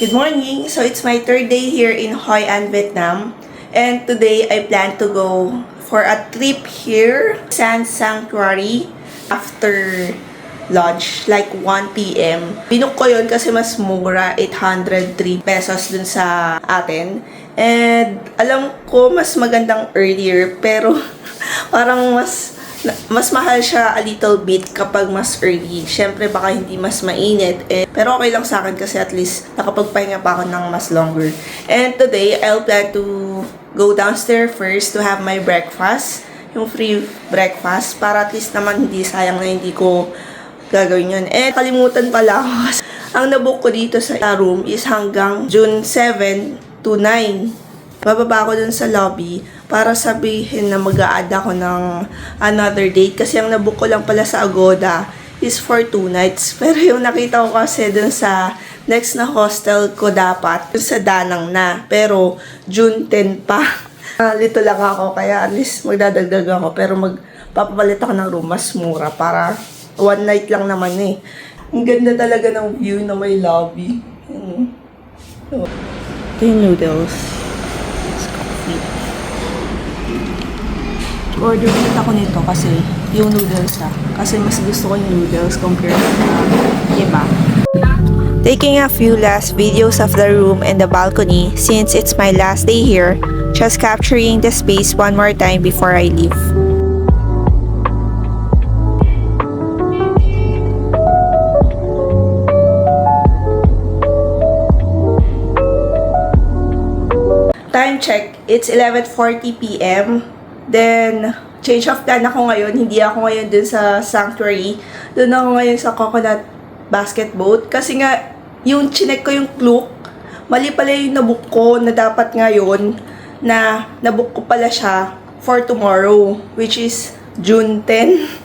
Good morning! So it's my third day here in Hoi An, Vietnam. And today I plan to go for a trip here, Sand Sanctuary, after lunch, like 1 p.m. Binook ko yun kasi mas mura, 803 pesos dun sa atin. And alam ko mas magandang earlier, pero parang mas mahal siya a little bit kapag mas early. Siyempre, baka hindi mas mainit. Pero okay lang sa akin kasi at least nakapagpahinga pa ako ng mas longer. And today, I'll plan to go downstairs first to have my breakfast. Yung free breakfast. Para at least naman hindi sayang na hindi ko gagawin yun. Kalimutan pala ako. Ang nabook ko dito sa room is hanggang June 7 to 9. Bababa ako dun sa lobby para sabihin na mag-a-add ako ng another date. Kasi ang nabook ko lang pala sa Agoda is for 2 nights. Pero yung nakita ko kasi dun sa next na hostel ko dapat, dun sa Danang na. Pero June 10 pa. Lito lang ako, kaya at least magdadagdag ako. Pero magpapapalit ako ng room, mas mura para 1 night lang naman eh. Ang ganda talaga ng view na may lobby. Ito yung noodles. Order ulit ako nito kasi yung noodles kasi mas gusto ko yung noodles compared to iba. Taking a few last videos of the room and the balcony since it's my last day here, just capturing the space one more time before I leave. Time check, it's 11:40 p.m. Then, change of plan ako ngayon. Hindi ako ngayon dun sa sanctuary. Dun ako ngayon sa Coconut Basket Boat. Kasi nga, yung chinek ko yung Klook, mali pala yung nabook ko na dapat ngayon na nabook ko pala siya for tomorrow, which is June 10.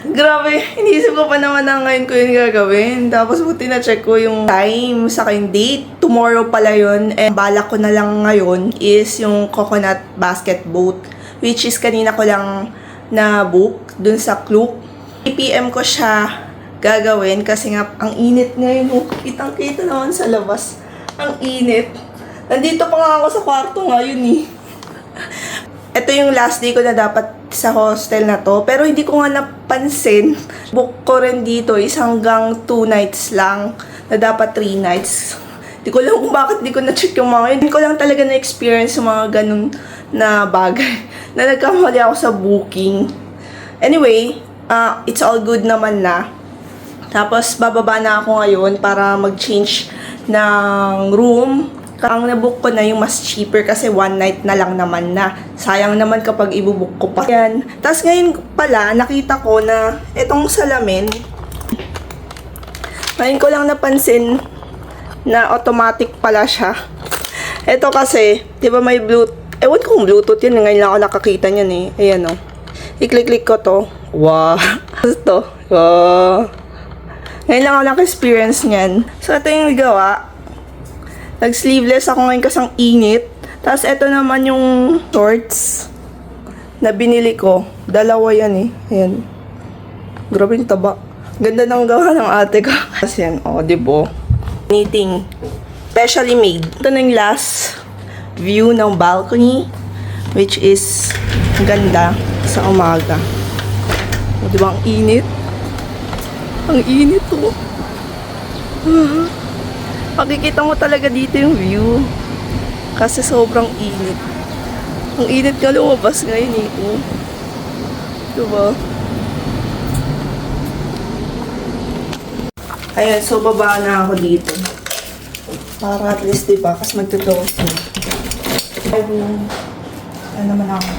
Grabe, iniisip ko pa naman na ngayon ko yung gagawin. Tapos buti na check ko yung time sa aking date. Tomorrow pala yun. And balak ko na lang ngayon is yung Coconut Basket Boat. Which is kanina ko lang na book dun sa Klook. 3 p.m. ko siya gagawin kasi nga ang init ngayon. Kitang-kita naman sa labas. Ang init. Nandito pa nga ako sa kwarto ngayon eh. Ito yung last day ko na dapat sa hostel na to. Pero hindi ko nga napansin. Book ko rin dito is hanggang 2 nights lang. Na dapat 3 nights. Hindi ko lang kung bakit hindi ko na-check yung mga yun. Hindi ko lang talaga na-experience yung mga ganun na bagay. Na nagkamali ako sa booking. Anyway, it's all good naman na. Tapos bababa na ako ngayon para mag-change ng room. Ang nabook ko na yung mas cheaper kasi 1 night na lang naman na. Sayang naman kapag ibubook ko pa. Yan. Tapos ngayon pala, nakita ko na itong salamin. Ngayon ko lang napansin na automatic pala siya. Ito kasi, di ba may Bluetooth. Ewan ko kung Bluetooth yun. Ngayon lang ako nakakita niyan eh. Ayan o. I-click-click ko to. Wow. Ito. Wow. Ngayon lang ako naka-experience niyan. So ito yung gawa. Nag-sleeveless ako ngayon kasi ang init. Tapos, ito naman yung shorts na binili ko. Dalawa yan eh. Ayan. Grabe yung taba. Ganda ng gawa ng ate ko. Kasi yan, diba? Knitting. Specially made. Ito na yung last view ng balcony. Which is ganda sa umaga. Diba? Ang init. Ang init oh. Makikita mo talaga dito yung view. Kasi sobrang init. Ang init nga lumabas ngayon eh. Diba? Ayan, so baba na ako dito. Para at least, diba? Kasi magtutos na. Ano naman ako?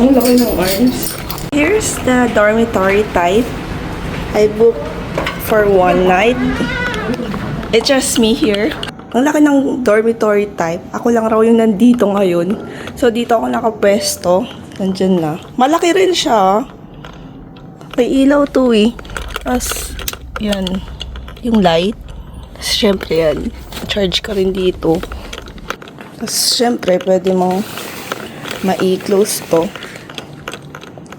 Ang laki ng arms. Here's the dormitory type. I booked for 1 night. It's just me here. Ang laki ng dormitory type. Ako lang raw yung nandito ngayon. So, dito ako nakapwesto. Nandyan na. Malaki rin siya. May ilaw to eh. Tapos, yan. Yung light. Tapos, syempre yan. Charge ka rin dito. Tapos, syempre, pwede mong ma-close to.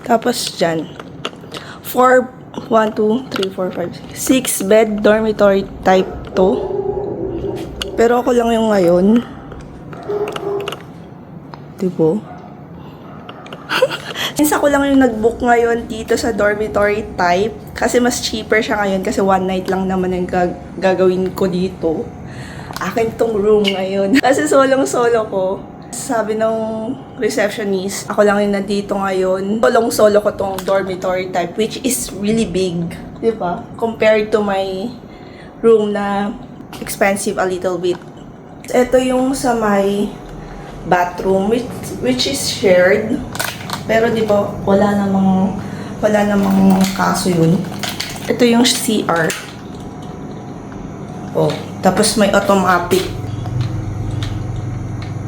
Tapos, dyan. For 1, 2, 3, 4, 5, 6 bed dormitory type to. Pero ako lang yung ngayon. Diba? Since ako lang yung nag-book ngayon dito sa dormitory type, kasi mas cheaper siya ngayon kasi one night lang naman yung gagawin ko dito. Akin tong room ngayon. Kasi solong-solo ko. Sabi ng receptionist, ako lang yung nandito ngayon. Solong-solo ko tong dormitory type, which is really big. Diba? Compared to my room na expensive a little bit. Ito yung sa my bathroom, which is shared. Pero di ba, wala namang kaso yun. Ito yung CR. Oh, tapos may automatic.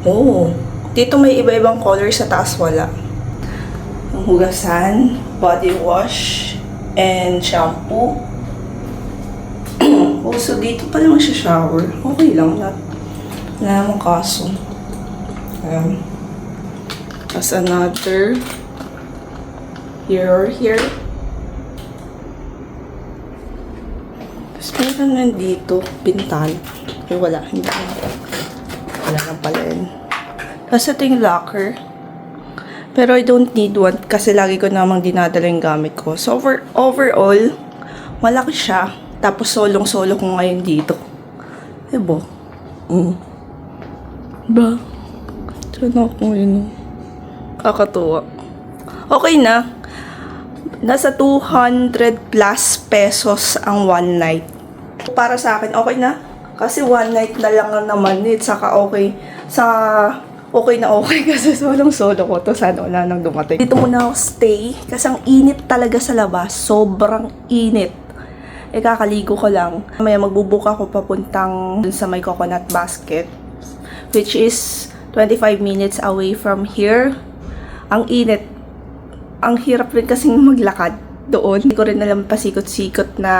Oh, dito may iba-ibang color, sa taas wala. Yung hugasan, body wash, and shampoo. Oh, so dito pa naman siya shower. Okay lang, wala namang kaso. As another mirror here. Tapos meron na dito, pintan. Eh, wala, hindi. Wala lang pala yun. Tapos ito yung locker. Pero I don't need one kasi lagi ko namang dinadala yung gamit ko. So overall, malaki siya. Tapos solong-solo ko ngayon dito. Diba? Ba? Diyan ako ngayon. Kakatuwa. Okay na. Nasa 200 plus pesos ang one night. Para sa akin, okay na. Kasi one night na lang naman eh. Saka okay. Okay na okay kasi solong-solo ko to. Sana wala nang dumating. Dito muna ako stay. Kasi ang init talaga sa labas. Sobrang init. Kakaligo ko lang. Mamaya magbubuka ako papuntang dun sa may coconut basket. Which is 25 minutes away from here. Ang init. Ang hirap rin kasing maglakad doon. Hindi ko rin alam pasikot-sikot na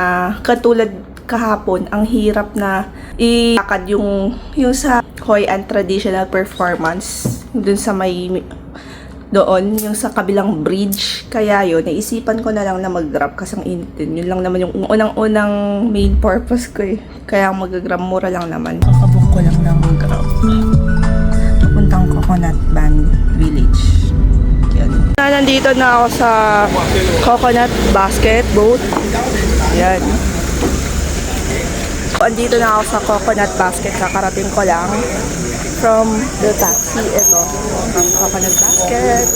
katulad kahapon. Ang hirap na ilakad yung sa Hoi An traditional performance. Doon sa may doon, yung sa kabilang bridge. Kaya yun, naisipan ko na lang na mag-grab kasi ang init din. Yun lang naman yung unang main purpose ko eh. Kaya mag-grab, mura lang naman. Kakabook ko lang ng mag-grab. Papuntang Coconut Band Village. Yan. Nandito na ako sa Coconut Basket Boat. Yan. Andito na ako sa Coconut Basket. Kakarating ko lang from the taxi. Ito. Ang Coconut Basket.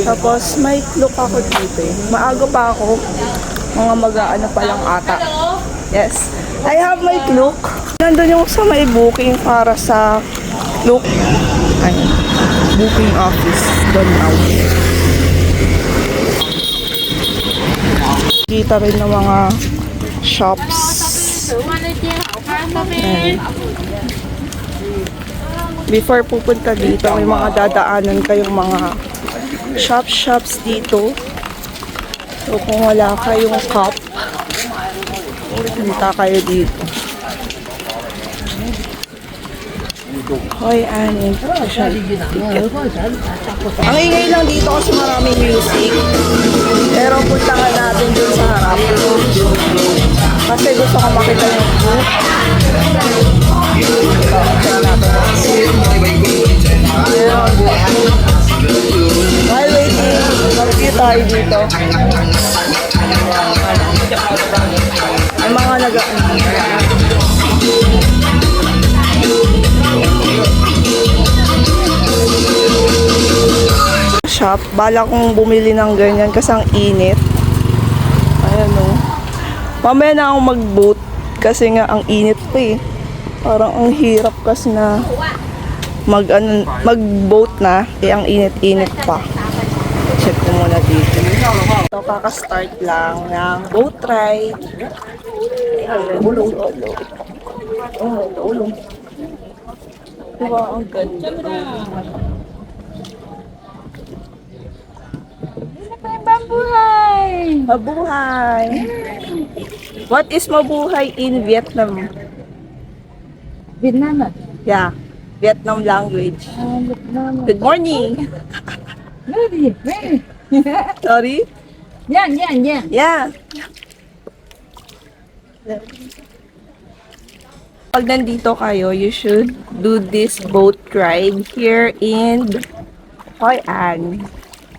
Tapos may look ako dito eh. Maaga pa ako. Mga mag-ano pa lang ata. Yes. I have my look. Nandun yung sa may booking para sa look. Ayun. Booking office. Doon now. Kita rin ng mga shops. Ayan. Before pupunta dito, may mga dadaanan kayong mga shops dito. So kung wala kayong cup, punta kayo dito. Hoi An International Ticket. Ang ingay lang dito kasi maraming music. Pero punta nga natin dun sa harap. Kasi gusto ko makita yung view. While waiting, mag-view tayo dito. May mga shop. Bala kong bumili ng ganyan kasi ang init. Ayan o. Mamaya na akong mag-boat kasi nga ang init pa eh. Parang ang hirap kasi na mag-boat na eh ang init-init pa. Check ko muna dito. So kaka-start lang ng boat ride. Ulong. Ulong. Diba ang ganda. Mabuhay! Mabuhay! What is mabuhay in Vietnam? Vietnam. Yeah, Vietnam language. Vietnam. Good morning! Ready, ready. Sorry? Yan, yan, yan. Yeah. Pag nandito kayo, you should do this boat ride here in Hoi An.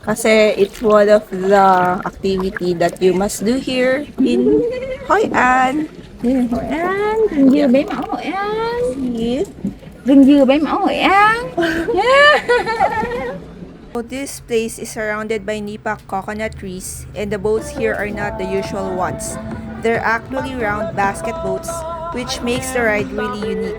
Kasi it's one of the activity that you must do here in Hoi An. Hội An, Rừng dừa bé mẫu Hội An. Yeah. Rừng dừa bé mẫu Hội An. So this place is surrounded by nipa coconut trees, and the boats here are not the usual ones. They're actually round basket boats, which makes the ride really unique.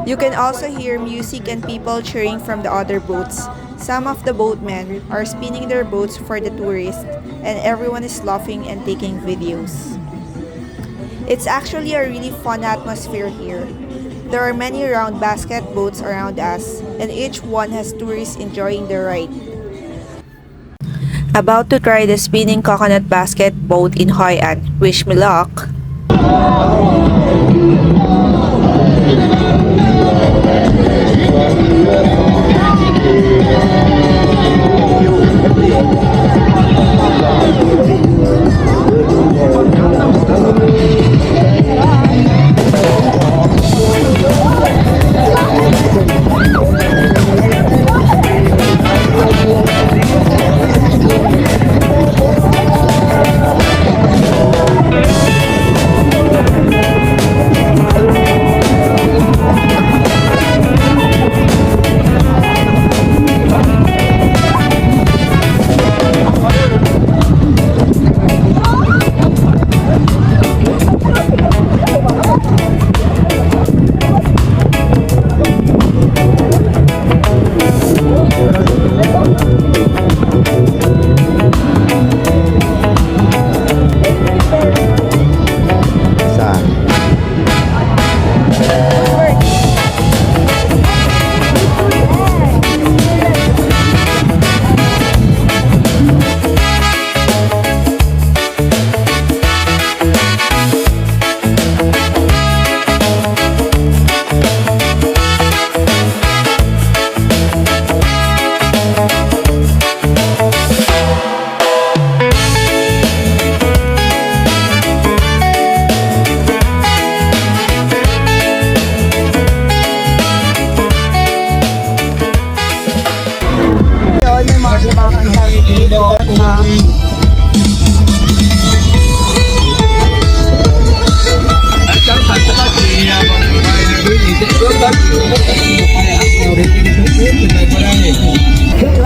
You can also hear music and people cheering from the other boats. Some of the boatmen are spinning their boats for the tourists, and everyone is laughing and taking videos. It's actually a really fun atmosphere here. There are many round basket boats around us, and each one has tourists enjoying the ride. About to try the spinning coconut basket boat in Hoi An. Wish me luck!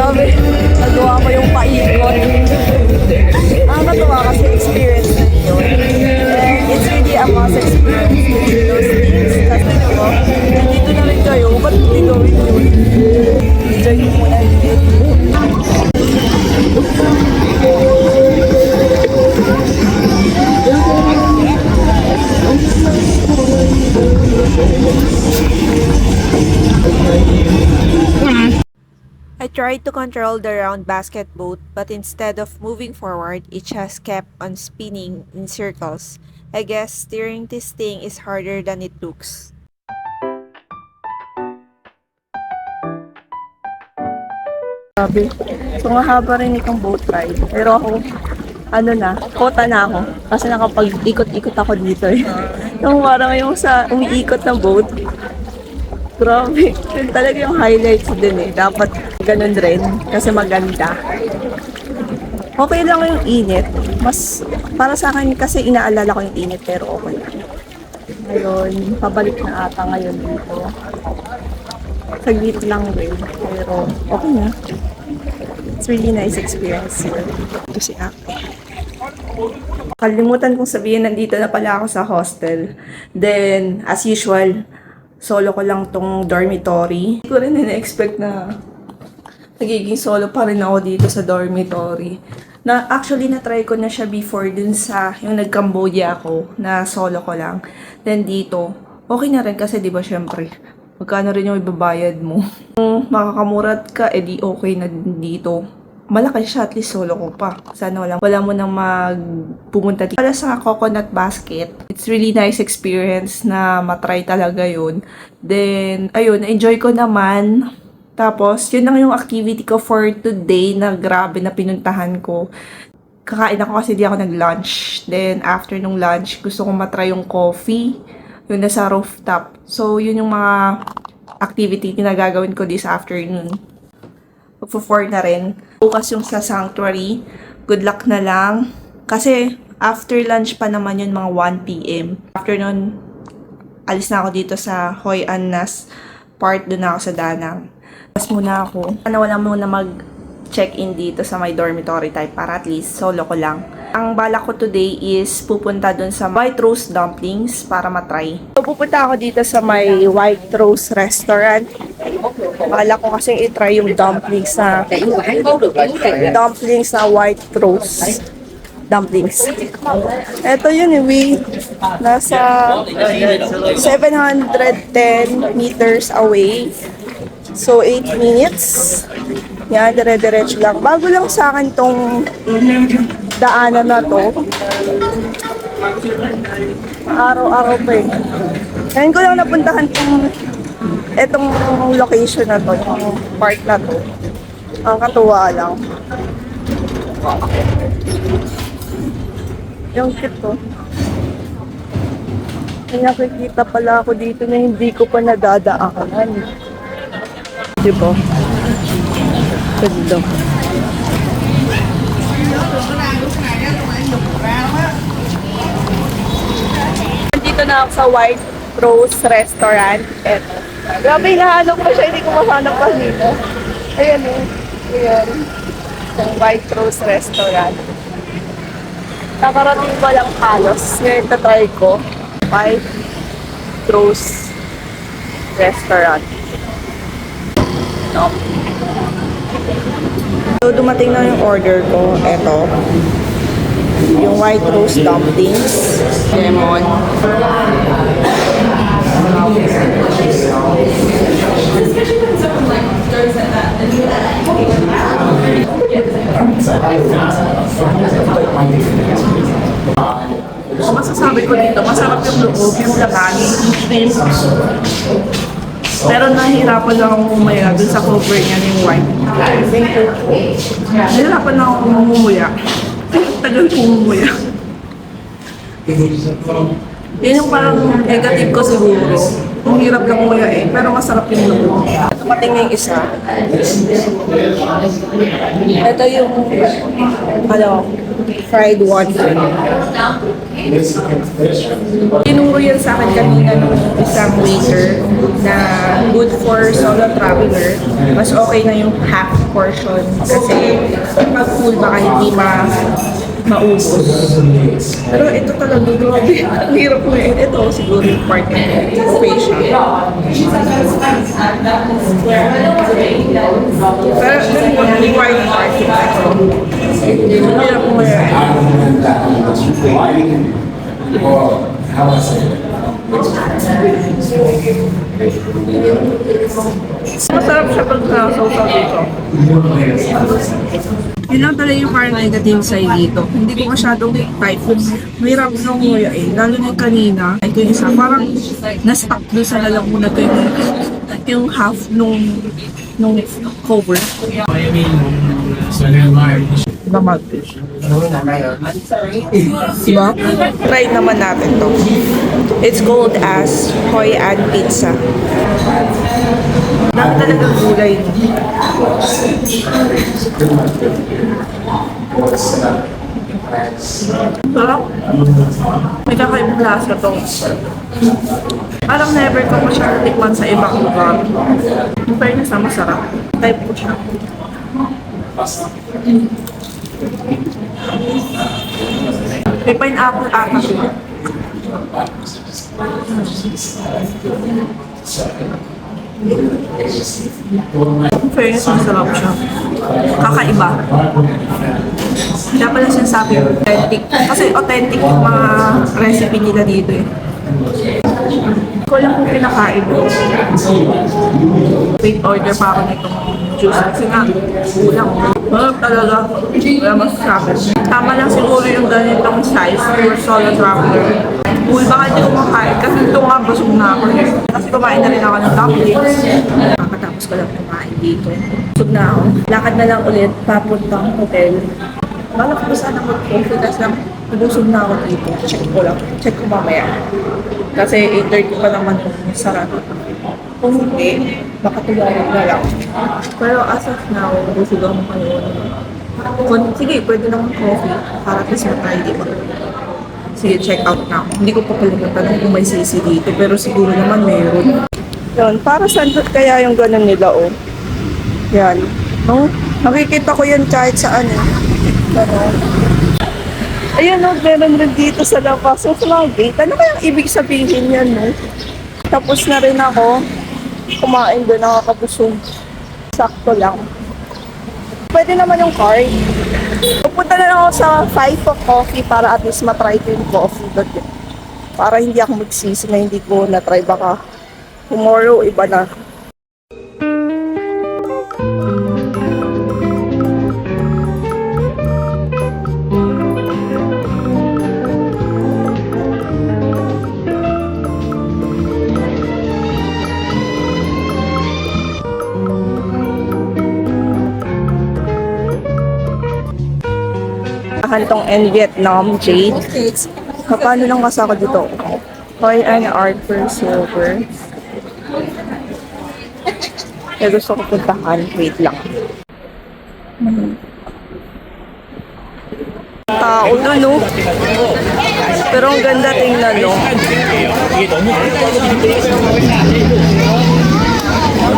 Grabe, nagawa mo yung paikot. Nakakatuwa kasi experience na yun. And it's really a must experience to do those things. Kasi diba, nandito na rin kayo, ba't hindi gawin yun? Enjoy mo muna yun. I tried to control the round basket boat, but instead of moving forward, it just kept on spinning in circles. I guess steering this thing is harder than it looks. Grabe. So, mahaba rin itong boat ride. Pero ako, kota na ako. Kasi nakapag-ikot-ikot ako dito eh. Yung parang yung sa umiikot na boat. Grabe. Yun talaga yung highlights din eh. Dapat ganun rin. Kasi maganda. Okay lang yung init. Mas, para sa akin kasi inaalala ko yung init pero okay lang. Ngayon, pabalik na ata ngayon dito. Saglit lang din. Pero okay na. It's really nice experience here. Ito si Ate. Kalimutan kong sabihin, nandito na pala ako sa hostel. Then, as usual, solo ko lang tong dormitory. Hindi ko rin na-expect na nagiging solo pa rin ako dito sa dormitory. Actually, na-try ko na siya before dun sa yung nag-Cambodia ako, na solo ko lang. Then dito, okay na rin kasi diba syempre, magkano rin yung ibabayad mo. Kung makakamurat ka, edi okay na dito. Malaki siya, at least solo ko pa. Sana wala mo nang pumunta dito. Para sa coconut basket, it's really nice experience na matry talaga yun. Then, ayun, enjoy ko naman. Tapos, yun lang yung activity ko for today na grabe na pinuntahan ko. kakain ako kasi di ako nag-lunch. Then, after nung lunch, gusto kong matry yung coffee. Yung nasa rooftop. So, yun yung mga activity na gagawin ko this afternoon. Magpo-4 na rin. Bukas yung sa Sanctuary. Good luck na lang. Kasi, after lunch pa naman yun, mga 1 p.m. After nun, alis na ako dito sa Hoi An Nas part. Doon na ako sa Danang. Tapos muna ako. Wala muna mag-check-in dito sa my dormitory type para at least solo ko lang. Ang balak ko today is pupunta dun sa White Rose Dumplings para matry. So, pupunta ako dito sa may White Rose Restaurant. Balak ko kasing itry yung dumplings na White Rose Dumplings. Ito yun, we nasa 710 meters away. So, 8 minutes. Yan, dire-diretso lang. Bago lang sa akin tong daanan na to. Araw-araw pa eh. Ngayon ko lang napuntahan etong location na to, yung park na to. Ang katuwa lang. Yung cute to. May nakikita pala ako dito na hindi ko pa nadadaanan. Diba? Ganda. Dito na ako sa White Rose Restaurant. Eto. Grabe, hinahanap ko siya. Hindi ko mahanap pa dito. Ayan eh. Ayan. Yung White Rose Restaurant. Nakarating ko lang halos. Ngayon tatry ko. White Rose Restaurant. No. So, dumating na yung order ko. Eto. Yung White Rose Dumplings. Lemon. Kung masasabi ko dito, masarap yung loob, yung laman, yung shrimp. Pero nahihirapan lang akong umaya dun sa cover niya yung white. Nahihirapan lang akong umumuya. Tagal kong umumuya. Yun yung parang negative ko siguro. Ang hirap lang umuya eh, pero masarap yung loob. Tumating na yung isa. Ito yung, fried wonton. Tinuro yan sa akin kanina ng isang waiter na good for solo traveler. Mas okay na yung half portion kasi pag full baka hindi maubos. Pero ito talaga, grabe. Ang hirap mo yun. Ito siguro yung part na okay siya. Pero yung white part yung ito. Ang hirap mo yun. Masarap siya pag sausaw dito. Yun lang talaga yung parang negative side dito. Hindi ko masyadong type. Mahirap nung nguya eh. Lalo na yung kanina. Ito yung isa. Parang na-stuck doon sa lalamunan ko yung half nung cover. Damag. Diba? Try naman natin to. It's called as Hoi An Pizza. Dami talagang gulay. Sarap. May kakaibang lasa to. Parang never ko siya tikman sa ibang lugar. Yung fairness na masarap. Type ko siya. May pineapple ata siya. In fairness, masarap siya. Kakaiba. Kaya pala sinasabi authentic. Kasi authentic yung mga recipe nila dito eh. Ko lang kung pinakain ko. Wait, order pa ako nitong juice. Kasi nga, ulang. Malap talaga. Wala masasabi. Tama lang siguro yung ganitong size for solo traveler. Uy, baka hindi ko makain. Kasi ito nga, busog na ako. Kasi kumain na rin ako ng dumplings. Kakatapos ko lang kumain dito. Busog na ako. Lakad na lang ulit, papuntang hotel. Balak ko sana mag-coffee, kasi lang nabusog na ako dito. Check ko lang. Check ko mamaya. Kasi 8:30 pa naman yung sarado. Kung hindi, baka tuloy na lang. Pero as of now, busog ako ngayon. Sige, pwede naman coffee. Para at least matry, di ba? Sige, check out na ako. Hindi ko pa kalimutan kung may sisi dito, pero siguro naman meron. Yun, para saan kaya yung ganun nila, oh? Yan. No? Nakikita ko yan kahit saan, eh. Ganun. Ayan, no, meron rin dito sa labas. So, sa gate, ano kayang ibig sabihin yan, no? Tapos na rin ako kumain doon, nakakabusog. Sakto lang. Pwede naman yung card. Pupunta na lang ako sa 5 of coffee para at least matry ko yung coffee doon. Para hindi ako magsisi na hindi ko na-try. Baka tomorrow, iba na. Hantong and Vietnam Jade. Paano lang kasi ako dito? Hoi An Arthur Silver. Kaya gusto ko puntahan. Wait lang. Tao doon, no? Pero ang ganda tingnan, no?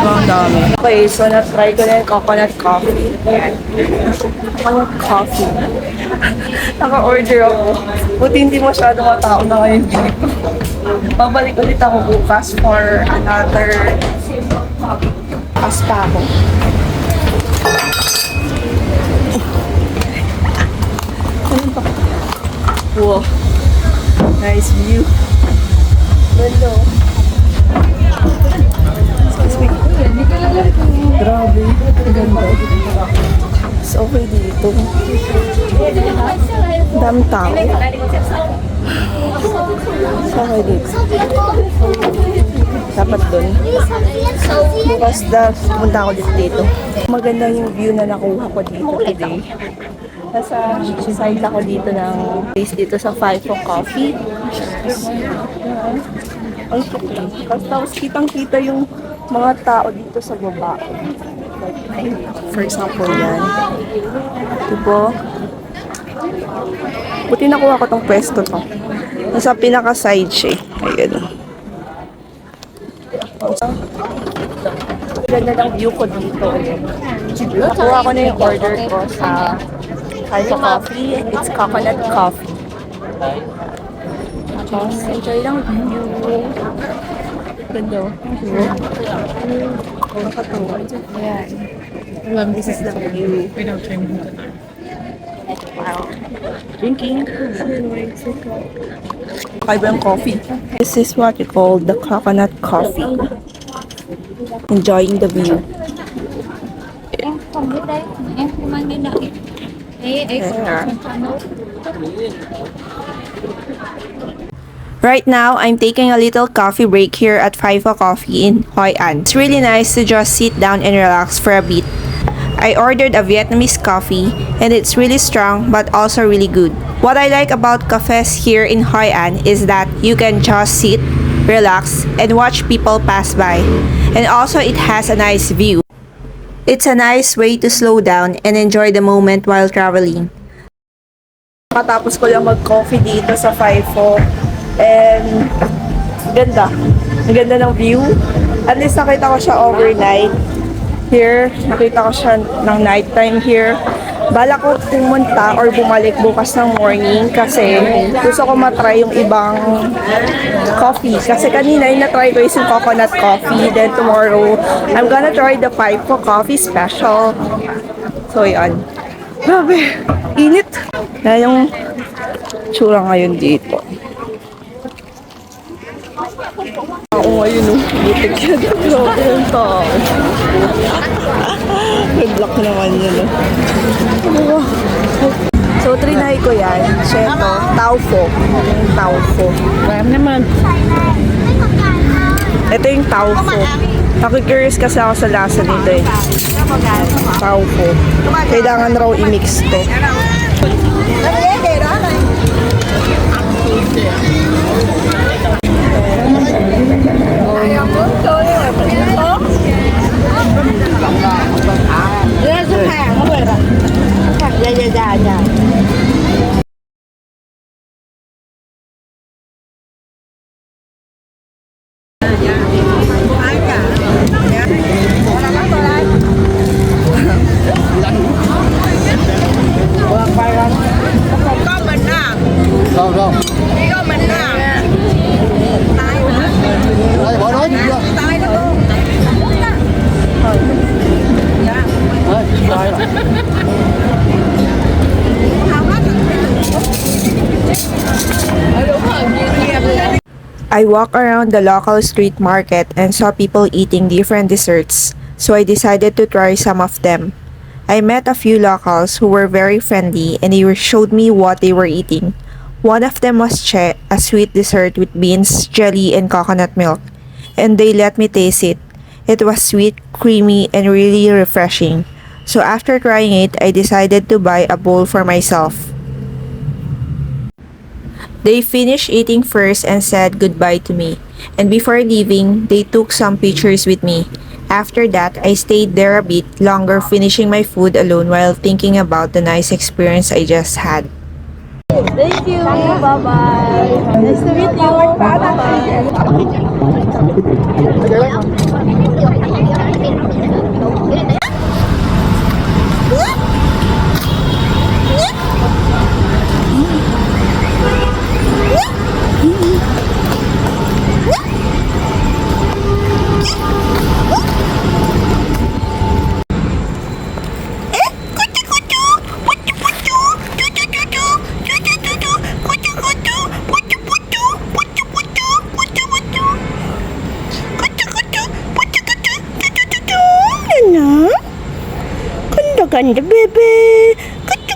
Ang dami. Okay, so na-try ko na yung coconut coffee. Coconut coffee. Naka-order ako. Buti hindi masyado matao na ngayon dito. Babalik ulit ako bukas for another pasta ako. Ano ba? Wow. Nice view. Ganda. Grabe. Ganda. It's okay dito. Dami tao. It's okay dito. Dapat dun. Bukas pumunta ako dito. Maganda yung view na nakuha ko dito today. Nasa side ako dito ng place dito sa 5 for Coffee. Ang cute. Tapos kitang-kita yung mga tao dito sa baba. For example, yan. Diba? Buti nakuha ko tong pwesto to. Nasa pinaka-side siya. Ayan. Ganda ng view ko dito. Nakuha ko na yung order ko sa Alpha Coffee. It's coconut coffee. Just enjoy lang view. Ganda. Nakatuwa. Ayan. This is the view. Wow. Drinking. Kaiba yung coffee. This is what you call the coconut coffee. Enjoying the view. Em không biết đấy, em không mang đến đợi. Right now, I'm taking a little coffee break here at Pfeiffer Coffee in Hoi An. It's really nice to just sit down and relax for a bit. I ordered a Vietnamese coffee and it's really strong but also really good. What I like about cafes here in Hoi An is that you can just sit, relax, and watch people pass by. And also it has a nice view. It's a nice way to slow down and enjoy the moment while traveling. Matapos ko lang mag-coffee dito sa Pfeiffer. And ganda. Ang ganda ng view. At least nakita ko siya overnight. Here, nakita ko siya ng nighttime here. Bala ko pumunta or bumalik bukas ng morning kasi gusto ko matry yung ibang coffee. Kasi kanina yung na-try ko is yung coconut coffee. Then tomorrow, I'm gonna try the Pfeiffer Coffee Special. So, yan. Grabe, init. Yan yung tsura ngayon dito. Ako ngayon, no? Butik siya. Grabe yung tao. Good luck naman yun, no? So, trinay ko yan. Siya ito, Taufo. Yung Taufo. Warm naman. Ito yung Taufo. Nakikurious kasi ako sa lasa nito eh. Taufo. Kailangan raw i-mix to. Đâu đâu. Đây bỏ nói gì chưa? Đây, rồi. I walked around the local street market and saw people eating different desserts, so I decided to try some of them. I met a few locals who were very friendly and they showed me what they were eating. One of them was che, a sweet dessert with beans, jelly, and coconut milk, and they let me taste it. It was sweet, creamy, and really refreshing. So after trying it, I decided to buy a bowl for myself. They finished eating first and said goodbye to me. And before leaving, they took some pictures with me. After that, I stayed there a bit longer finishing my food alone while thinking about the nice experience I just had. Thank you. Bye-bye. Nice to meet you. Bye-bye. Ganda, bebe. Kuchu,